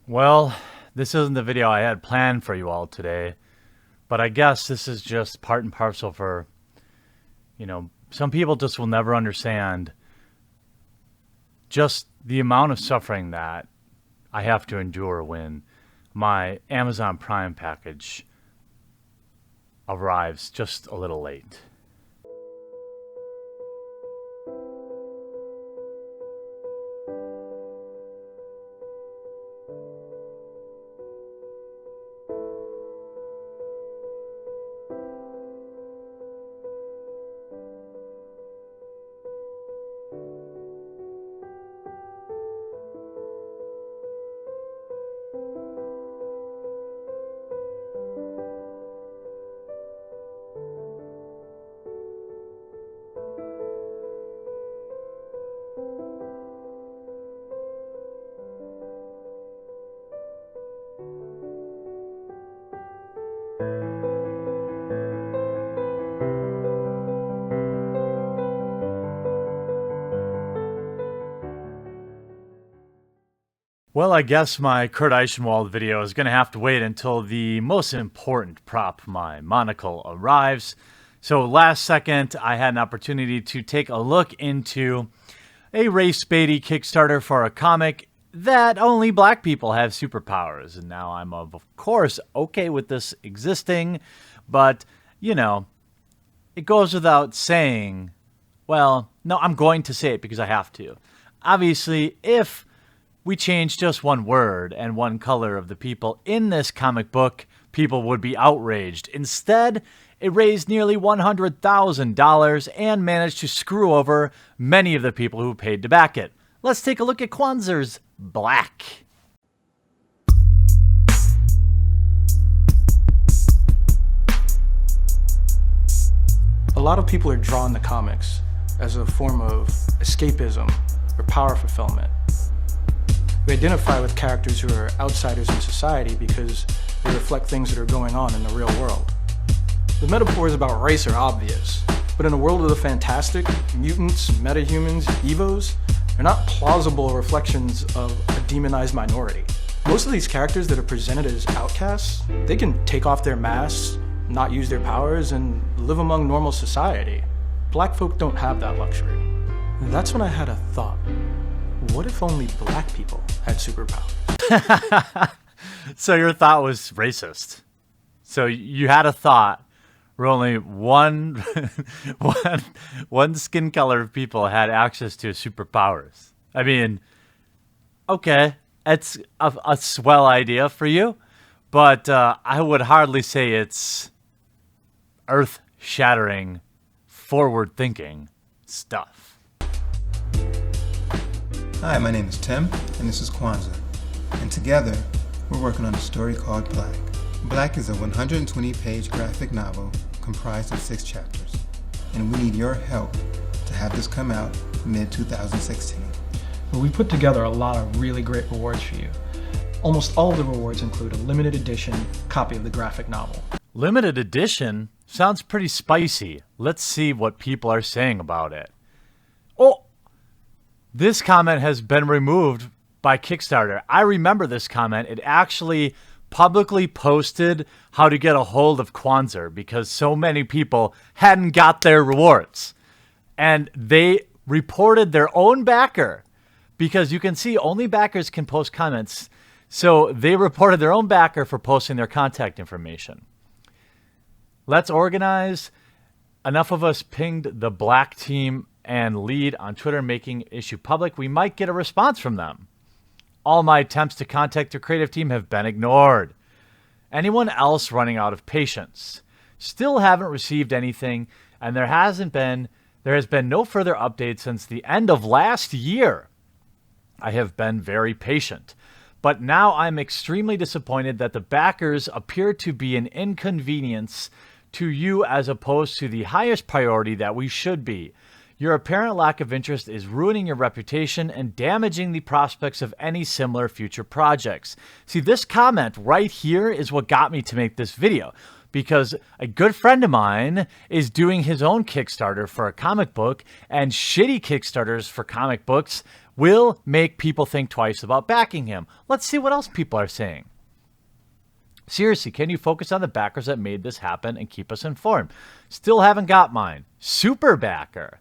Well, this isn't the video I had planned for you all today, but I guess this is just part and parcel for, some people just will never understand just the amount of suffering that I have to endure when my Amazon Prime package arrives just a little late. Well, I guess my Kurt Eichenwald video is going to have to wait until the most important prop, my monocle, arrives. So last second, I had an opportunity to take a look into a race baity Kickstarter for a comic that only black people have superpowers. And now I'm, of course, okay with this existing, but, it goes without saying, well, no, I'm going to say it because I have to. Obviously, if we change just one word and one color of the people in this comic book, people would be outraged. Instead, it raised nearly $100,000 and managed to screw over many of the people who paid to back it. Let's take a look at Kwanzer's Black. A lot of people are drawn to comics as a form of escapism or power fulfillment. We identify with characters who are outsiders in society because they reflect things that are going on in the real world. The metaphors about race are obvious, but in a world of the fantastic, mutants, metahumans, evos, they're not plausible reflections of a demonized minority. Most of these characters that are presented as outcasts, they can take off their masks, not use their powers, and live among normal society. Black folk don't have that luxury. And that's when I had a thought. What if only black people had superpowers? So your thought was racist. So you had a thought where only one skin color of people had access to superpowers. I mean, okay, it's a swell idea for you, but I would hardly say it's earth-shattering, forward-thinking stuff. Hi, my name is Tim, and this is Kwanzaa. And together, we're working on a story called Black. Black is a 120-page graphic novel comprised of 6 chapters. And we need your help to have this come out mid-2016. Well, we put together a lot of really great rewards for you. Almost all of the rewards include a limited edition copy of the graphic novel. Limited edition? Sounds pretty spicy. Let's see what people are saying about it. Oh! This comment has been removed by Kickstarter. I remember this comment. It actually publicly posted how to get a hold of Kwanzaa because so many people hadn't got their rewards. And they reported their own backer because you can see only backers can post comments. So they reported their own backer for posting their contact information. Let's organize. Enough of us pinged the Black team and lead on Twitter, making issue public. We might get a response from them. All my attempts to contact their creative team have been ignored. Anyone else running out of patience? Still haven't received anything, and there has been no further update since the end of last year. I have been very patient, but now I'm extremely disappointed that the backers appear to be an inconvenience to you as opposed to the highest priority that we should be. Your apparent lack of interest is ruining your reputation and damaging the prospects of any similar future projects. See, this comment right here is what got me to make this video, because a good friend of mine is doing his own Kickstarter for a comic book, and shitty Kickstarters for comic books will make people think twice about backing him. Let's see what else people are saying. Seriously, can you focus on the backers that made this happen and keep us informed? Still haven't got mine. Super backer.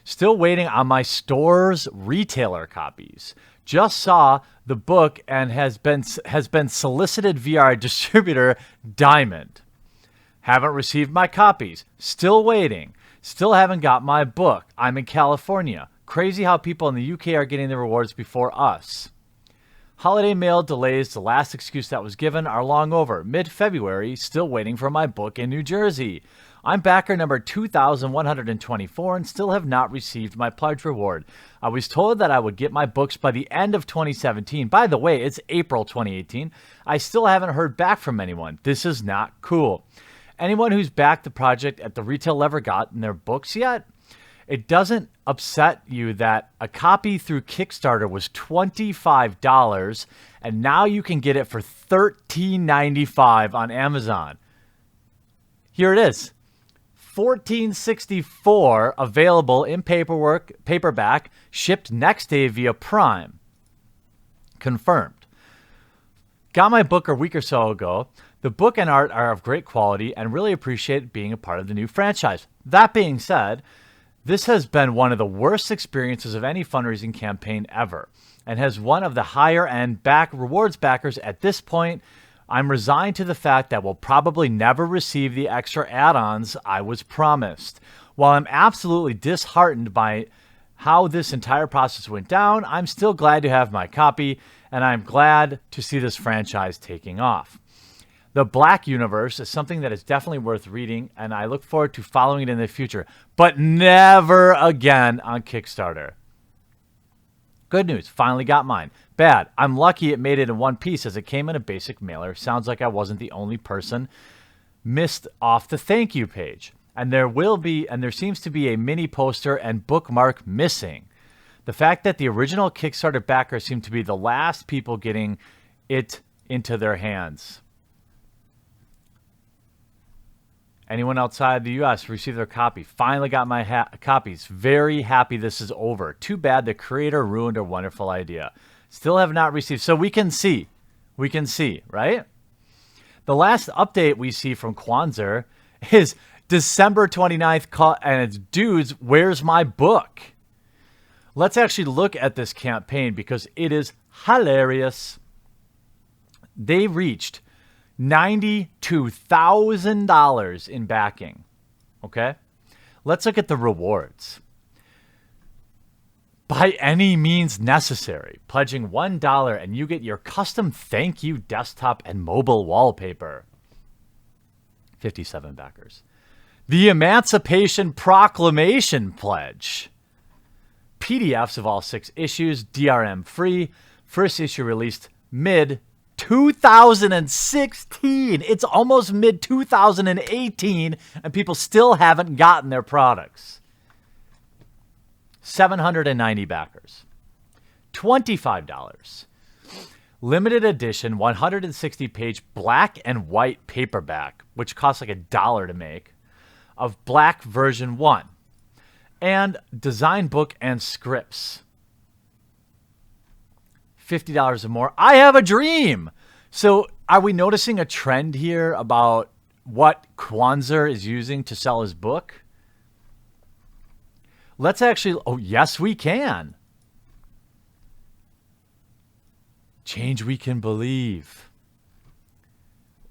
Still waiting on my store's retailer copies. Just saw the book and has been solicited via our distributor, Diamond. Haven't received my copies. Still waiting. Still haven't got my book. I'm in California. Crazy how people in the UK are getting the rewards before us. Holiday mail delays, the last excuse that was given, are long over. Mid-February, still waiting for my book in New Jersey. I'm backer number 2,124 and still have not received my pledge reward. I was told that I would get my books by the end of 2017. By the way, it's April 2018. I still haven't heard back from anyone. This is not cool. Anyone who's backed the project at the retail level gotten their books yet? It doesn't upset you that a copy through Kickstarter was $25 and now you can get it for $13.95 on Amazon. Here it is. $14.64 available in paperback, shipped next day via Prime. Confirmed. Got my book a week or so ago. The book and art are of great quality and really appreciate being a part of the new franchise. That being said, this has been one of the worst experiences of any fundraising campaign ever and has one of the higher end rewards backers at this point. I'm resigned to the fact that we'll probably never receive the extra add-ons I was promised. While I'm absolutely disheartened by how this entire process went down, I'm still glad to have my copy, and I'm glad to see this franchise taking off. The Black universe is something that is definitely worth reading, and I look forward to following it in the future, but never again on Kickstarter. Good news, finally got mine. Bad, I'm lucky it made it in one piece as it came in a basic mailer. Sounds like I wasn't the only person missed off the thank you page. And there seems to be a mini poster and bookmark missing. The fact that the original Kickstarter backers seem to be the last people getting it into their hands. Anyone outside the U.S. received their copy. Finally got my copies. Very happy this is over. Too bad the creator ruined a wonderful idea. Still have not received. So we can see. We can see, right? The last update we see from Kwanzaa is December 29th, and it's dudes, where's my book? Let's actually look at this campaign because it is hilarious. They reached $92,000 in backing. Okay? Let's look at the rewards. By any means necessary, pledging $1 and you get your custom thank you desktop and mobile wallpaper. 57 backers. The Emancipation Proclamation pledge. PDFs of all 6 issues, DRM free. First issue released mid 2016. It's almost mid 2018 and people still haven't gotten their products. 790 backers. $25. Limited edition 160-page black and white paperback, which costs like $1 to make, of Black version 1. And design book and scripts. $50 or more. I have a dream. So are we noticing a trend here about what Kwanzaa is using to sell his book? Let's actually, oh yes we can. Change we can believe.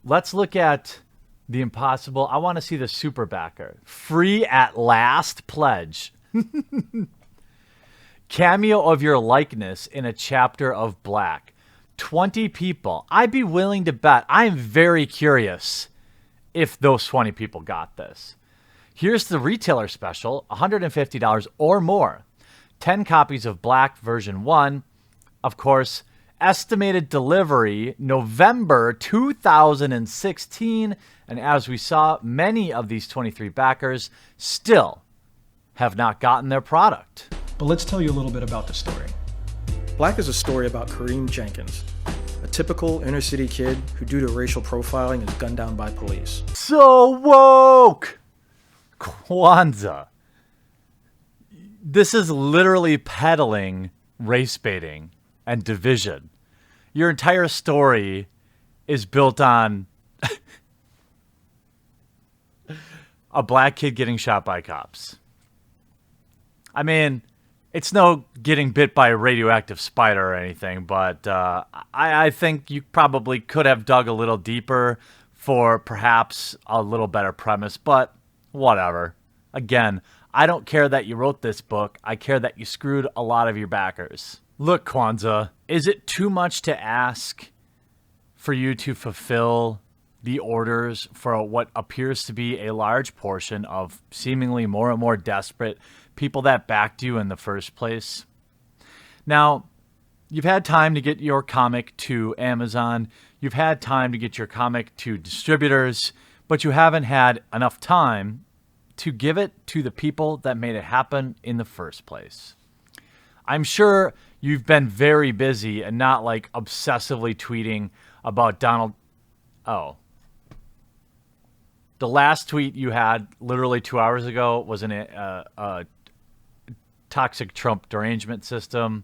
Let's look at the impossible. I want to see the super backer. Free at last pledge. Cameo of your likeness in a chapter of Black. 20 people. I'd be willing to bet. I'm very curious if those 20 people got this. Here's the retailer special, $150 or more. 10 copies of Black version 1. Of course, estimated delivery November 2016. And as we saw, many of these 23 backers still have not gotten their product. But let's tell you a little bit about the story. Black is a story about Kareem Jenkins, a typical inner city kid who, due to racial profiling, is gunned down by police. So woke! Kwanzaa. This is literally peddling race baiting and division. Your entire story is built on a black kid getting shot by cops. I mean, it's no getting bit by a radioactive spider or anything, but I think you probably could have dug a little deeper for perhaps a little better premise, but whatever. Again, I don't care that you wrote this book. I care that you screwed a lot of your backers. Look, Kwanzaa, is it too much to ask for you to fulfill the orders for what appears to be a large portion of seemingly more and more desperate people that backed you in the first place? Now, you've had time to get your comic to Amazon. You've had time to get your comic to distributors, but you haven't had enough time to give it to the people that made it happen in the first place. I'm sure you've been very busy and not like obsessively tweeting about Donald. Oh. The last tweet you had literally 2 hours ago was a toxic Trump derangement system.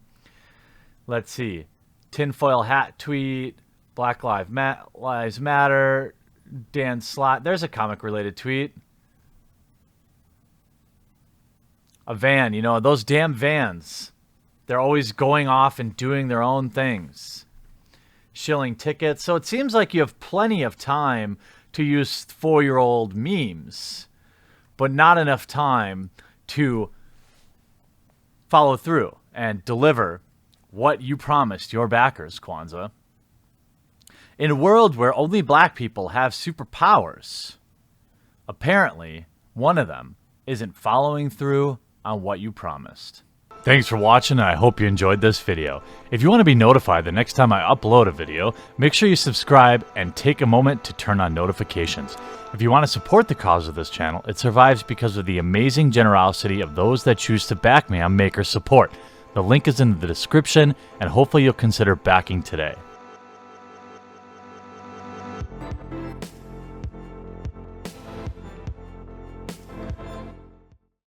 Let's see. Tinfoil hat tweet. Black Lives Matter. Dan Slott. There's a comic related tweet. A van. You know, those damn vans. They're always going off and doing their own things. Shilling tickets. So it seems like you have plenty of time to use 4-year-old memes, but not enough time to follow through and deliver what you promised your backers, Kwanzaa. In a world where only black people have superpowers, apparently one of them isn't following through on what you promised. Thanks for watching, and I hope you enjoyed this video. If you want to be notified the next time I upload a video, make sure you subscribe and take a moment to turn on notifications. If you want to support the cause of this channel, it survives because of the amazing generosity of those that choose to back me on Maker Support. The link is in the description, and hopefully you'll consider backing today.